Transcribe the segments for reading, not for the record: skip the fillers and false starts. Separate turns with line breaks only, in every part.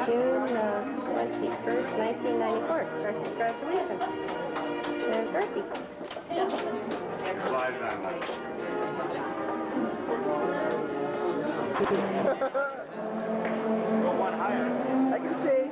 June 21st, 1994, Darcy's graduation. There's Darcy.
Go one higher. I can see.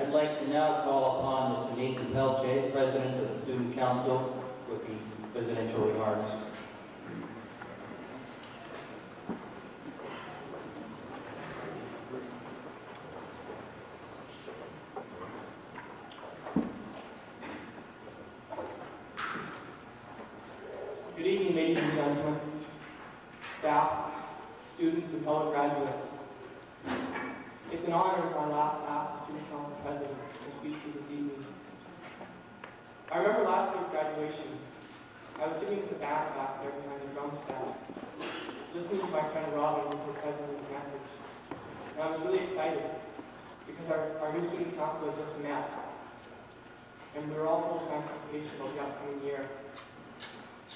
I'd like to now call upon Mr. Nathan Pelche, President of the Student Council, with the presidential remarks.
Good evening, ladies and gentlemen, staff, students, and fellow graduates. It's an honor as my last Student Council President to speak to you this evening. I remember last year's graduation. I was sitting in the back there behind the drum set, listening to my friend Robin with the President's message. And I was really excited because our new Student Council had just met, and we were all full of anticipation about the upcoming year.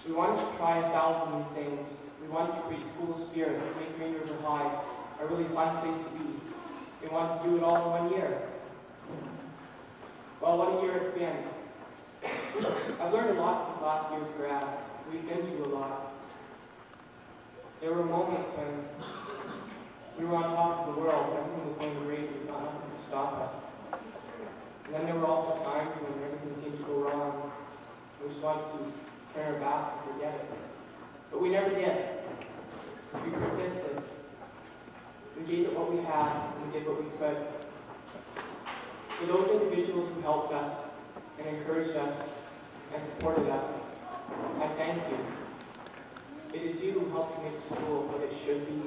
We wanted to try 1,000 new things. We wanted to create school spirit, make Green River High a really fun place to be. We wanted to do it all in 1 year. Well, what a year it's been. I've learned a lot since last year's grad. We've been through a lot. There were moments when we were on top of the world, everything was going great, we thought nothing could stop us. And then there were also times when everything seemed to go wrong. We just wanted to turn our back and forget it. But we never did. We persisted. We gave it what we had, and we did what we could. For those individuals who helped us, and encouraged us, and supported us, I thank you. It is you who helped make school what it should be,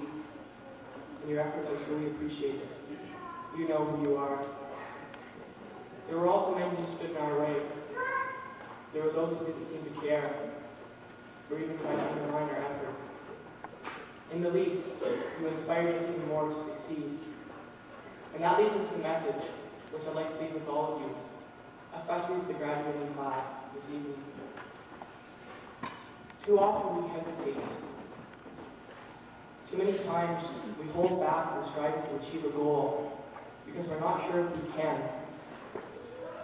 and your efforts are truly appreciated. You know who you are. There were also many who stood in our way. there were those who didn't seem to care, or even try to undermine our efforts. In the least, you inspired us even more to succeed. And that leads us to the message, which I'd like to leave with all of you, especially with the graduating class this evening. Too often we hesitate. Too many times we hold back from striving to achieve a goal because we're not sure if we can,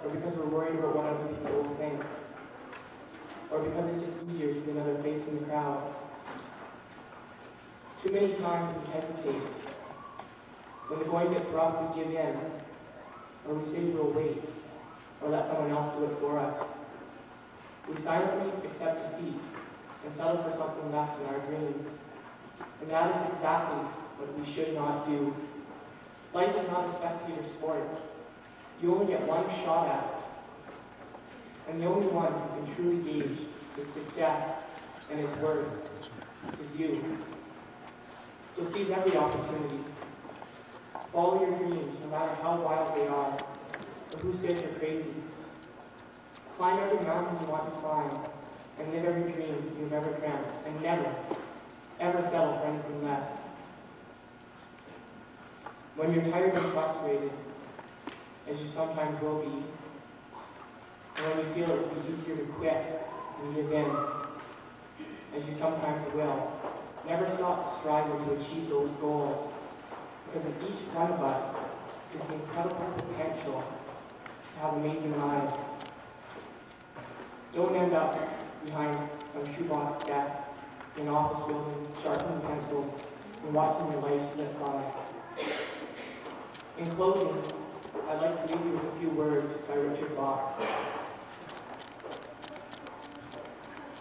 or because we're worried about what other people will think, or because it's just easier to be another face in the crowd. Too many times we hesitate. When the going gets rough, we give in, or we say we'll wait, or let someone else do it for us. We silently accept defeat and settle for something less than our dreams. And that is exactly what we should not do. Life is not a spectator sport. You only get one shot at it. And the only one who can truly gauge his success and his worth is you. So seize every opportunity. Follow your dreams, no matter how wild they are, or who says you're crazy. Climb every mountain you want to climb, and live every dream you've ever dreamt, and never, ever settle for anything less. When you're tired and frustrated, as you sometimes will be, and when you feel it would be easier to quit and give in, as you sometimes will, never stop striving to achieve those goals, because in each one of us is the incredible potential to have amazing lives. Don't end up behind some shoebox desk in an office building, sharpening pencils, and watching your life slip by. In closing, I'd like to leave you with a few words by Richard Bach.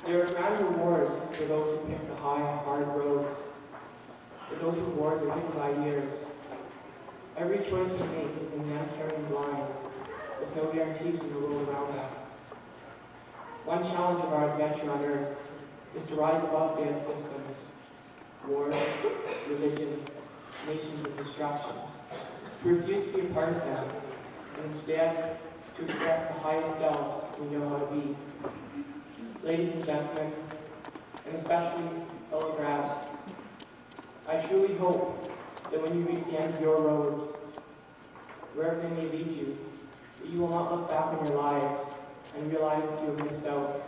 There are grand rewards for those who pick the high, hard roads. For those rewards are given by years. Every choice we make is in man carrying blind, with no guarantees in the world around us. One challenge of our adventure on Earth is to rise above dead systems, wars, religion, nations of destruction, to refuse to be a part of them, and instead to express the highest selves we know how to be. Ladies and gentlemen, and especially fellow grads, I truly hope that when you reach the end of your roads, wherever they may lead you, that you will not look back on your lives and realize that you have missed out.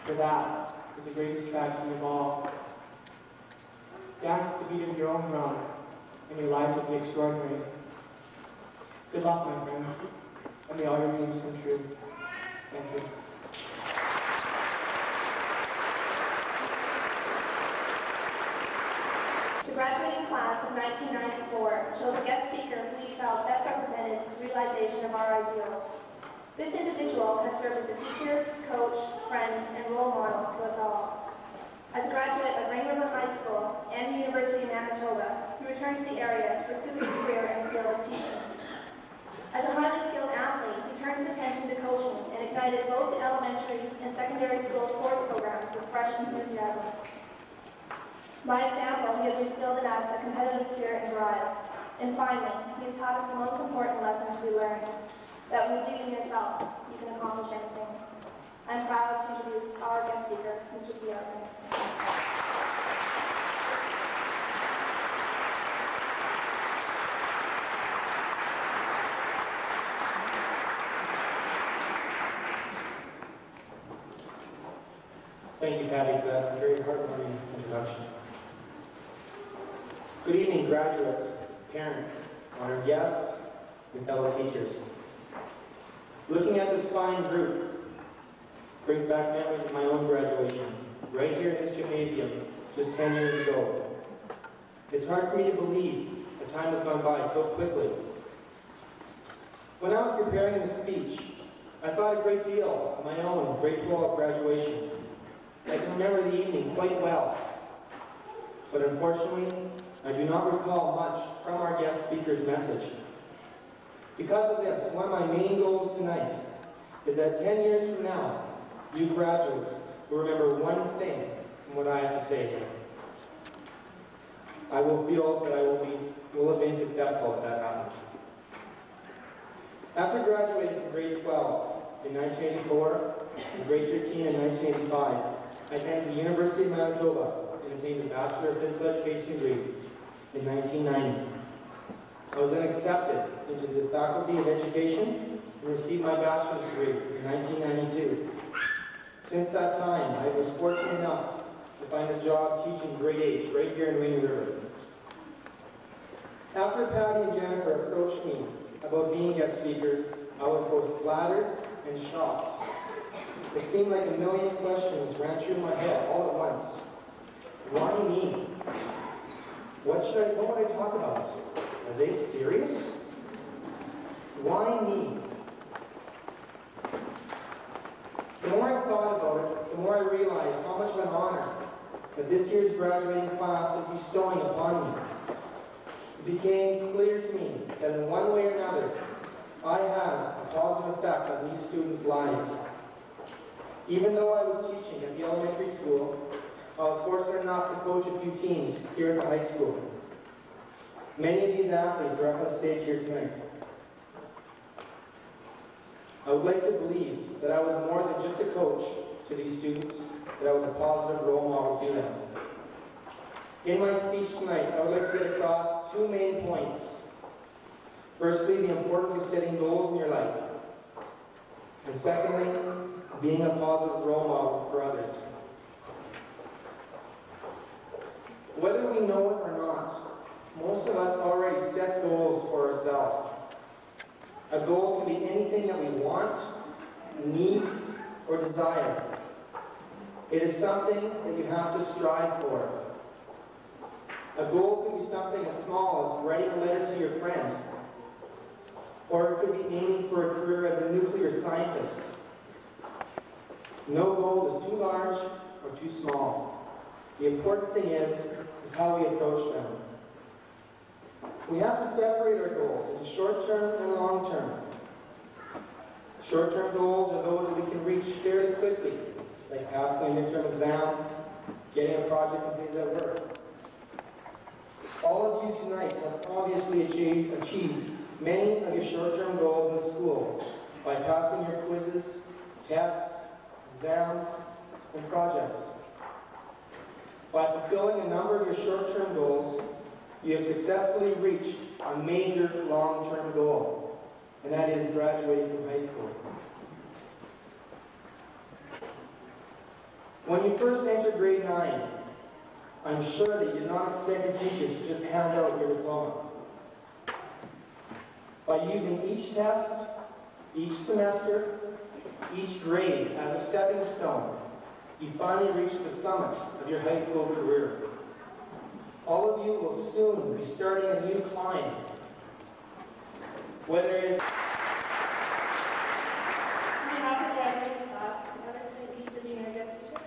For that is the greatest tragedy of all. Dance at the beat of your own drum, and your lives will be extraordinary. Good luck, my friends, and may all your dreams come true. Thank you.
The graduating class of 1994 chose a guest speaker who we felt best represented the realization of our ideals. This individual has served as a teacher, coach, friend, and role model to us all. As a graduate of Rain River High School and the University of Manitoba, he returned to the area to pursue his career in the field of teaching. As a highly skilled athlete, he turned his attention to coaching and ignited both the elementary and secondary school sports programs with fresh enthusiasm. By example, he has instilled in us a competitive spirit and drive. And finally, he has taught us the most important lesson to be learned, that when you believe in yourself, you can accomplish anything. I'm proud to introduce our guest speaker, Mr. Pierre.
Thank you, Patty, for that very heartwarming introduction. Good evening, graduates, parents, honored guests, and fellow teachers. Looking at this fine group brings back memories of my own graduation, right here in this gymnasium, just 10 years ago. It's hard for me to believe the time has gone by so quickly. When I was preparing the speech, I thought a great deal of my own great fall of graduation. I can remember the evening quite well, but unfortunately, I do not recall much from our guest speaker's message. Because of this, one of my main goals tonight is that 10 years from now, you graduates will remember one thing from what I have to say. I will feel that I will have been successful if that happens. After graduating from grade 12 in 1984, in grade 13 in 1985, I attended the University of Manitoba and obtained a Bachelor of Physical Education degree in 1990. I was then accepted into the Faculty of Education and received my bachelor's degree in 1992. Since that time, I was fortunate enough to find a job teaching grade 8 right here in Rainy River. After Patty and Jennifer approached me about being guest speakers, I was both flattered and shocked. It seemed like a million questions ran through my head all at once. Why me? What would I talk about? Are they serious? Why me? The more I thought about it, the more I realized how much of an honor that this year's graduating class was bestowing upon me. It became clear to me that in one way or another, I had a positive effect on these students' lives. Even though I was teaching at the elementary school, I was fortunate enough to coach a few teams here at the high school. Many of these athletes are up on stage here tonight. I would like to believe that I was more than just a coach to these students, that I was a positive role model to them. In my speech tonight, I would like to get across two main points. Firstly, the importance of setting goals in your life. And secondly, being a positive role model for others. Whether we know it or not, most of us already set goals for ourselves. A goal can be anything that we want, need, or desire. It is something that you have to strive for. A goal could be something as small as writing a letter to your friend, or it could be aiming for a career as a nuclear scientist. No goal is too large or too small. The important thing is how we approach them. We have to separate our goals into short-term and long-term. Short-term goals are those that we can reach fairly quickly, like passing a midterm exam, getting a project completed at work. All of you tonight have obviously achieved many of your short-term goals in school by passing your quizzes, tests, exams, and projects. By fulfilling a number of your short-term goals, you have successfully reached a major long-term goal, and that is graduating from high school. When you first entered grade 9, I'm sure that you did not expect your teachers to just hand out your diploma. By using each test, each semester, each grade as a stepping stone, you finally reach the summit of your high school career. All of you will soon be starting a new climb. Whether it's
On behalf of the graduating class, I'd like to introduce the junior guest teacher.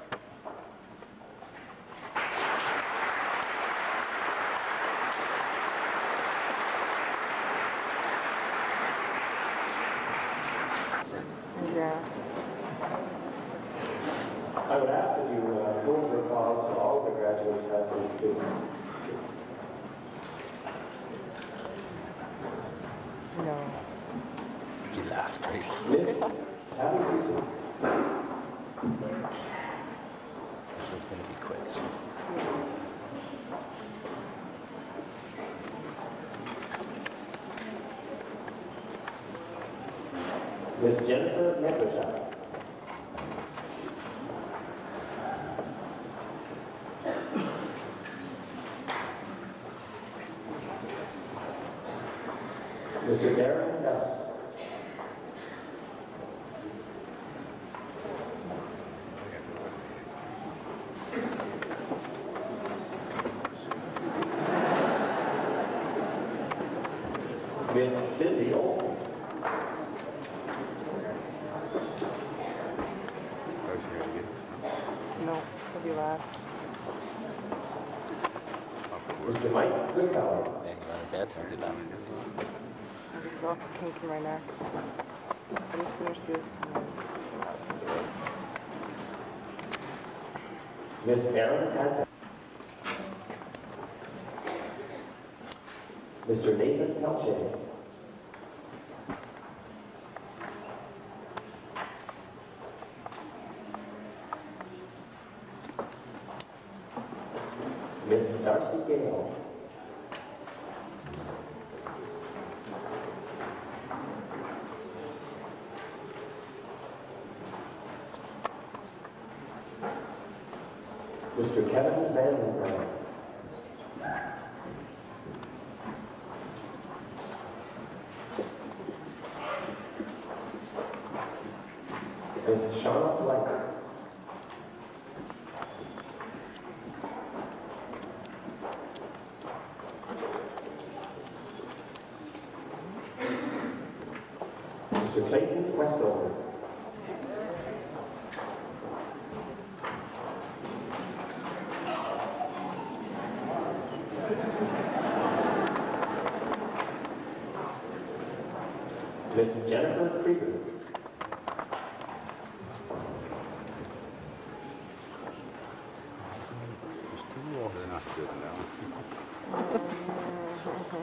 Yeah.
I would ask that you hold your applause to all of the graduates as they do.
No.
You laughed, right?
Miss Abby Gleason.
This was going to be quick. So.
Miss Jennifer Nekrashak. Mr. Darren Dubs. Miss Cindy Olsen.
No, he'll be last.
Mr. Mike Goodfellow.
Dang, you're on a bad time to laugh.
It's all kink in my neck. I just finished this.
Miss Erin Hassett. Mr. Nathan Pelche. Miss Darcy Gale. Mr. Kevin Van Ryn. Miss Charlotte Light. Mr. Clayton Westover. Miss Jennifer Krieger.
They're not good now.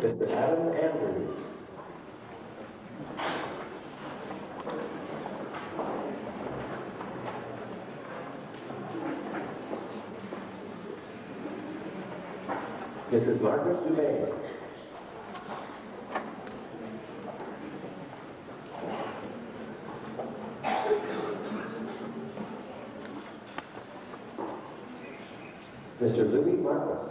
Mr. Adam Andrews. Mrs. Margaret Dubé. Mr. Louis Marcus.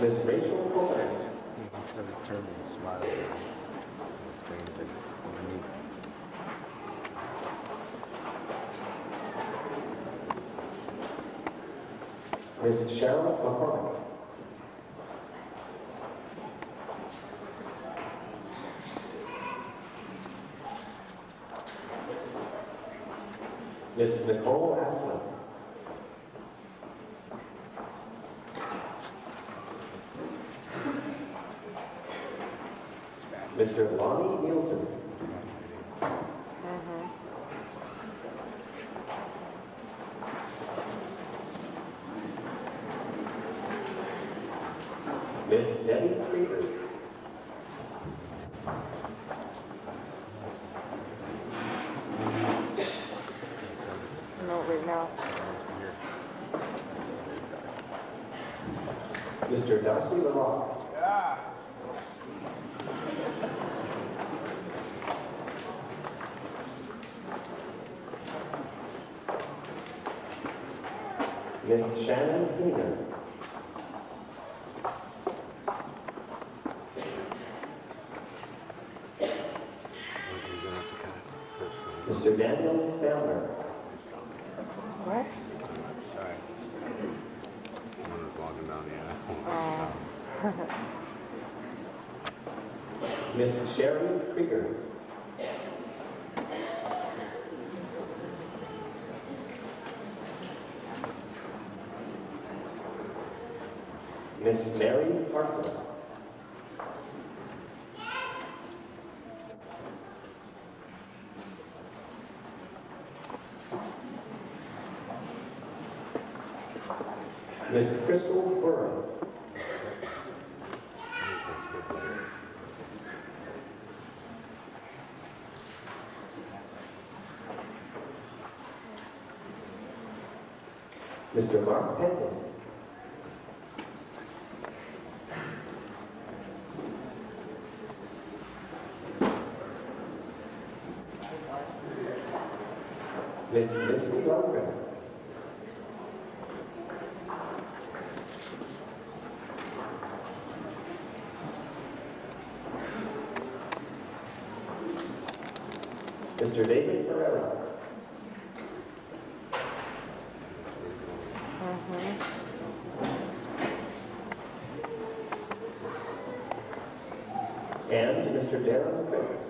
Miss Rachel Flores.
Instead of turning and smiling, it's things that underneath.
Miss Cheryl McCormick. Miss Nicole Aslan. Mr. Lonnie Nielsen. Miss Debbie Krieger.
No, right now.
Mr. Darcy Lamont. Miss Shannon Keener. Mr. Daniel Stammer.
What?
Sorry. I was walking down the aisle.
Oh.
Miss Sherry Krieger. Miss Mary Parkland. Miss Crystal Burrow. Mr. Mark Penton. Miss Misty Lundgren. Mr. David Ferreira. And Mr. Darren Fritz.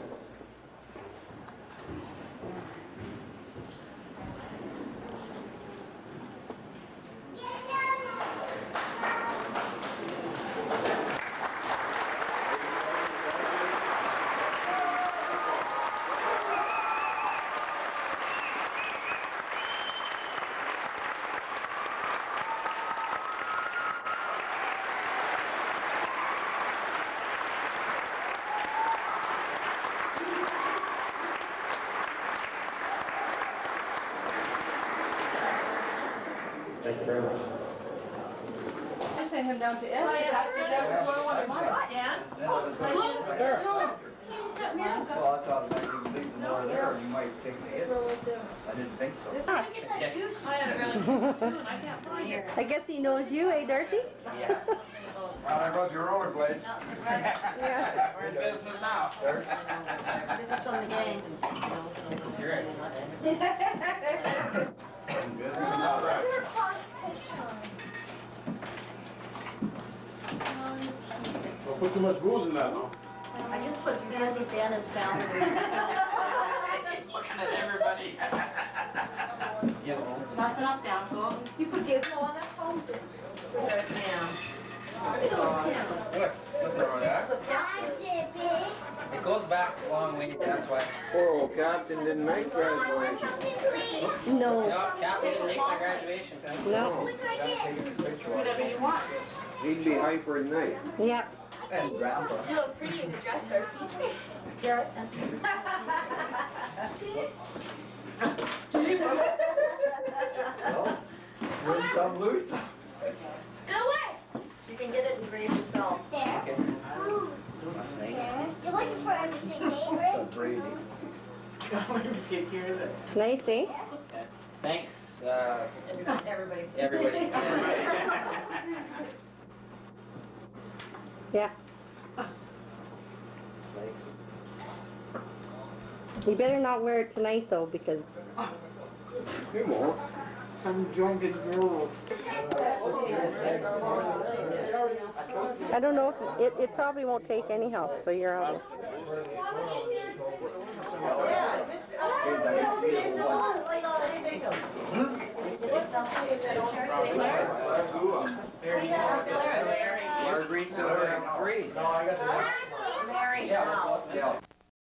Thank you very much.
I sent him down to Ed.
Well, I thought maybe you leave them over there, you might take the hit. I didn't think so.
I guess he knows you, eh, Darcy?
Yeah. Well, there goes your rollerblades.
Yeah.
We're in business now.
This is from the game.
You're in. In business now, right?
Don't put too much rules in that, no?
I just put Sandy, Ben, and family.
Looking at everybody.
That's enough down, so you put Gizmo on that phone. Yeah.
What's wrong with that? It goes back a long way, that's why.
Poor old Captain didn't make graduation.
No.
No, Captain didn't make my graduation.
No.
Whatever you want.
He'd be hyper at night.
Yeah.
And Grandpa.
You look pretty in the dress, Darcy.
Garrett.
Well, win some, lose some.
Go away.
You can get it engraved yourself.
There.
Okay. That's nice.
There. You're looking for everything, eh, Rick?
Brady.
Nice, eh?
Thanks,
Everybody.
everybody.
Yeah.
Thanks.
You better not wear it tonight, though, because
He won't.
Some drunken girls.
I don't know if it probably won't take anyhow, so you're on.
Marguerite's 3.
Mary,
Yeah.